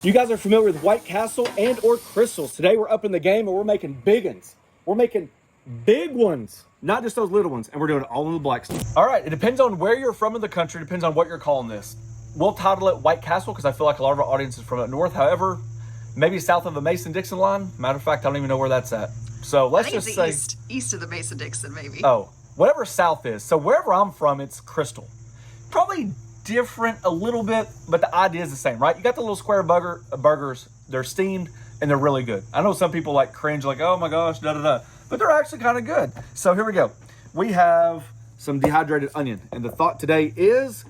You guys are familiar with White Castle and or crystals. Today we're up in the game and we're making big ones. We're making big ones, not just those little ones, and we're doing it all in the blackstone. All right, it depends on where you're from in the country, depends on what you're calling this. We'll title it White Castle because I feel like a lot of our audience is from up north. However, maybe south of the Mason-Dixon line. Matter of fact, I don't even know where that's at. So let's just say east of the Mason-Dixon, maybe. Oh, whatever south is. So wherever I'm from, it's crystal. Probably different a little bit, but the idea is the same, right? You got the little square burgers. They're steamed and they're really good. I know some people like cringe, like, oh my gosh, da-da-da. But they're actually kind of good. So here we go. We have some dehydrated onion. And the thought today is,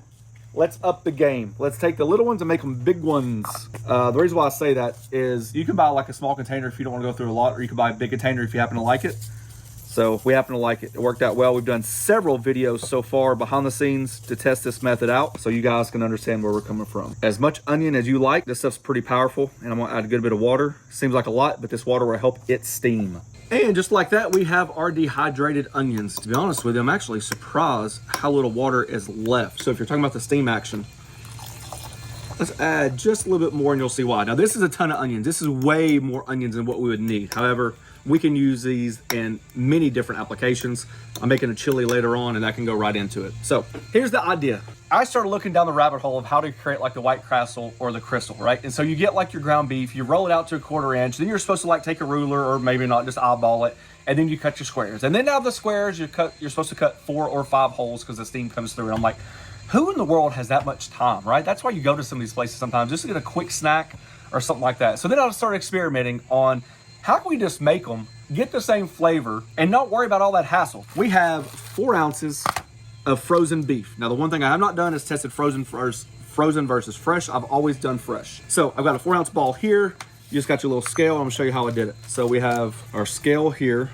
let's up the game. Let's take the little ones and make them big ones. The reason why I say that is you can buy like a small container if you don't want to go through a lot, or you can buy a big container if you happen to like it. So if we happen to like it, it worked out well. We've done several videos so far behind the scenes to test this method out so you guys can understand where we're coming from. As much onion as you like, this stuff's pretty powerful, and I'm gonna add a good bit of water. Seems like a lot, but this water will help it steam. And just like that, we have our dehydrated onions. To be honest with you, I'm actually surprised how little water is left. So if you're talking about the steam action, let's add just a little bit more and you'll see why. Now this is a ton of onions. This is way more onions than what we would need. However, we can use these in many different applications. I'm making a chili later on and that can go right into it. So here's the idea. I started looking down the rabbit hole of how to create like the White Castle or the crystal, right? And so you get like your ground beef, you roll it out to a 1/4 inch, then you're supposed to like take a ruler or maybe not, just eyeball it, and then you cut your squares. And then out of the squares, you're supposed to cut 4 or 5 holes because the steam comes through. And I'm like, who in the world has that much time, right? That's why you go to some of these places sometimes just to get a quick snack or something like that. So then I started experimenting on how can we just make them, get the same flavor, and not worry about all that hassle. We have 4 ounces of frozen beef. Now, the one thing I have not done is tested frozen versus fresh. I've always done fresh. So I've got a 4-ounce ball here. You just got your little scale. I'm gonna show you how I did it. So we have our scale here,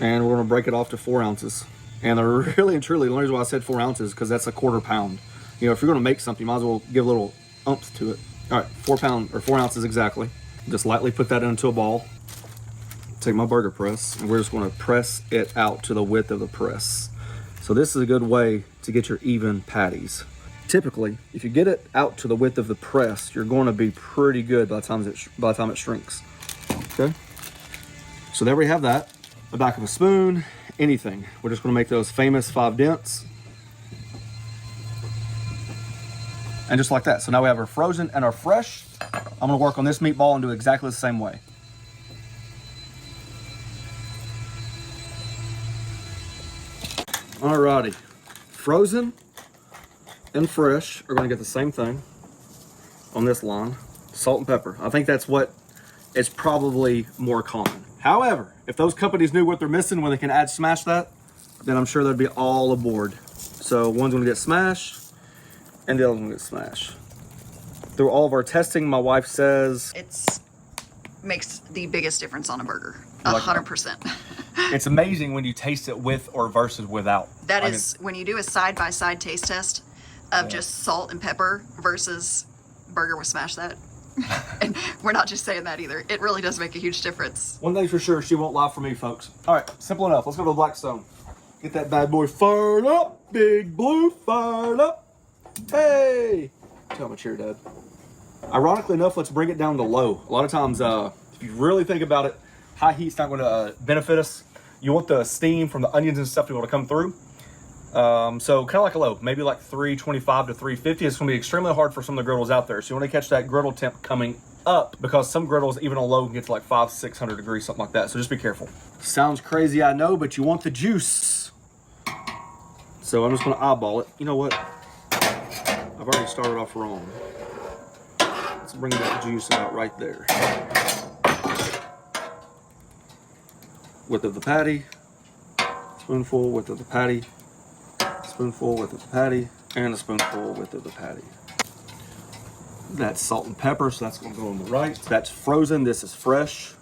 and we're gonna break it off to 4 ounces. And really and truly, the reason why I said 4 ounces because that's a 1/4 pound. You know, if you're gonna make something, you might as well give a little oomph to it. All right, 4 ounces exactly. Just lightly put that into a ball. Take my burger press, and we're just gonna press it out to the width of the press. So this is a good way to get your even patties. Typically, if you get it out to the width of the press, you're going to be pretty good by the time it shrinks. Okay. So there we have that. The back of a spoon, anything. We're just going to make those famous 5 dents. And just like that. So now we have our frozen and our fresh. I'm going to work on this meatball and do exactly the same way. Alrighty, frozen and fresh are going to get the same thing on this line. Salt and pepper. I think that's what is probably more common. However, if those companies knew what they're missing when they can smash that, then I'm sure they'd be all aboard. So one's going to get smashed and the other one's going to get smashed. Through all of our testing, my wife says Makes the biggest difference on a burger. 100%. It's amazing when you taste it with or versus without. That is, when you do a side-by-side taste test of just salt and pepper versus burger with smash that. And we're not just saying that either. It really does make a huge difference. One thing for sure, she won't lie for me, folks. All right, simple enough. Let's go to the blackstone. Get that bad boy fired up. Big blue fired up. Hey. Tell my chair, Dad. Ironically enough, let's bring it down to low. A lot of times, if you really think about it, high heat's not going to benefit us. You want the steam from the onions and stuff to be able to come through. So kind of like a low, maybe like 325 to 350. It's going to be extremely hard for some of the griddles out there. So you want to catch that griddle temp coming up because some griddles, even on low, can get to like 500-600 degrees, something like that. So just be careful. Sounds crazy, I know, but you want the juice. So I'm just going to eyeball it. You know what? I've already started off wrong. Let's bring that juice out right there. Width of the patty, spoonful, width of the patty, spoonful, width of the patty, and a spoonful, width of the patty. That's salt and pepper, so that's going to go on the right. That's frozen, this is fresh.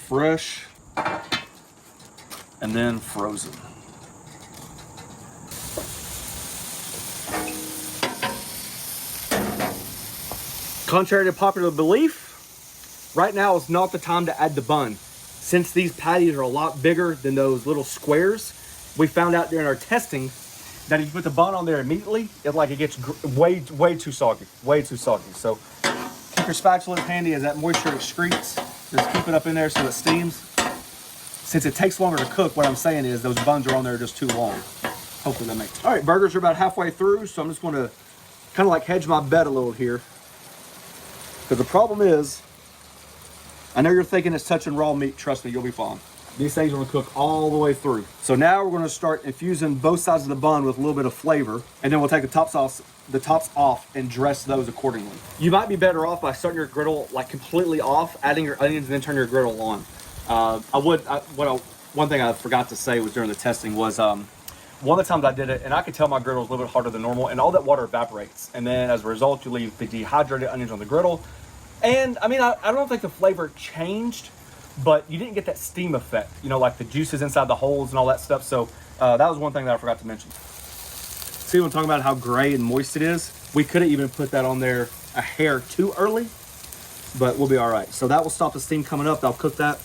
Fresh, and then frozen. Contrary to popular belief, right now is not the time to add the bun. Since these patties are a lot bigger than those little squares, we found out during our testing that if you put the bun on there immediately, it gets way too soggy, So keep your spatula handy as that moisture excretes. Just keep it up in there so it steams. Since it takes longer to cook, what I'm saying is those buns are on there just too long. Hopefully that makes sense. All right, burgers are about halfway through, so I'm just going to kind of like hedge my bet a little here. Because the problem is, I know you're thinking it's touching raw meat. Trust me, you'll be fine. These things are going to cook all the way through. So now we're going to start infusing both sides of the bun with a little bit of flavor, and then we'll take the tops off and dress those accordingly. You might be better off by starting your griddle like completely off, adding your onions, and then turn your griddle on. One thing I forgot to say was during the testing was one of the times I did it, and I could tell my griddle was a little bit harder than normal, and all that water evaporates, and then as a result, you leave the dehydrated onions on the griddle. And I mean, I don't think the flavor changed, but you didn't get that steam effect, you know, like the juices inside the holes and all that stuff. So that was one thing that I forgot to mention. See what I'm talking about, how gray and moist it is? We could have even put that on there a hair too early, but we'll be all right. So that will stop the steam coming up. I'll cook that.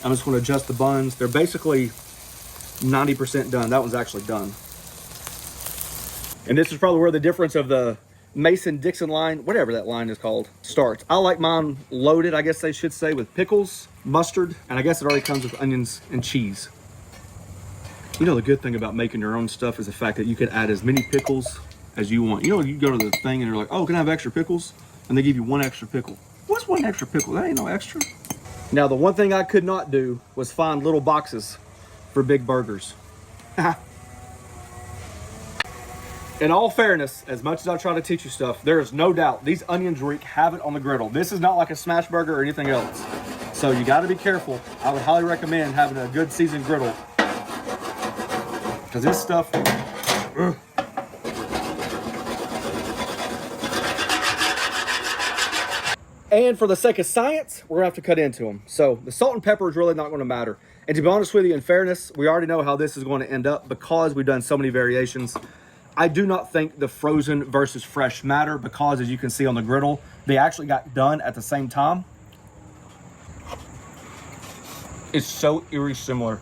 I'm just going to adjust the buns. They're basically 90% done. That one's actually done. And this is probably where the difference of the Mason-Dixon line, whatever that line is called, starts. I like mine loaded, I guess they should say, with pickles, mustard, and I guess it already comes with onions and cheese. You know, the good thing about making your own stuff is the fact that you can add as many pickles as you want. You know, you go to the thing and you're like, oh, can I have extra pickles? And they give you one extra pickle. What's one extra pickle? That ain't no extra. Now, the one thing I could not do was find little boxes for big burgers. In all fairness, as much as I try to teach you stuff, there is no doubt these onions wreak havoc on the griddle. This is not like a smash burger or anything else. So you got to be careful. I would highly recommend having a good seasoned griddle, because this stuff, ugh. And for the sake of science, we're gonna have to cut into them. So the salt and pepper is really not gonna matter. And to be honest with you, in fairness, we already know how this is going to end up because we've done so many variations. I do not think the frozen versus fresh matter, because as you can see on the griddle, they actually got done at the same time. It's so eerie similar.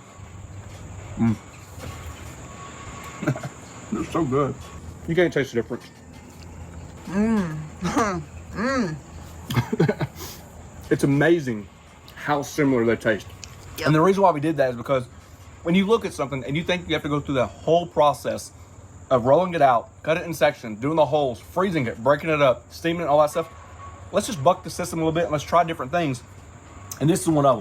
They're so good. You can't taste the difference. It's amazing how similar they taste. Yep. And the reason why we did that is because when you look at something and you think you have to go through the whole process of rolling it out, cut it in sections, doing the holes, freezing it, breaking it up, steaming it, all that stuff, let's just buck the system a little bit and let's try different things. And this is one of them.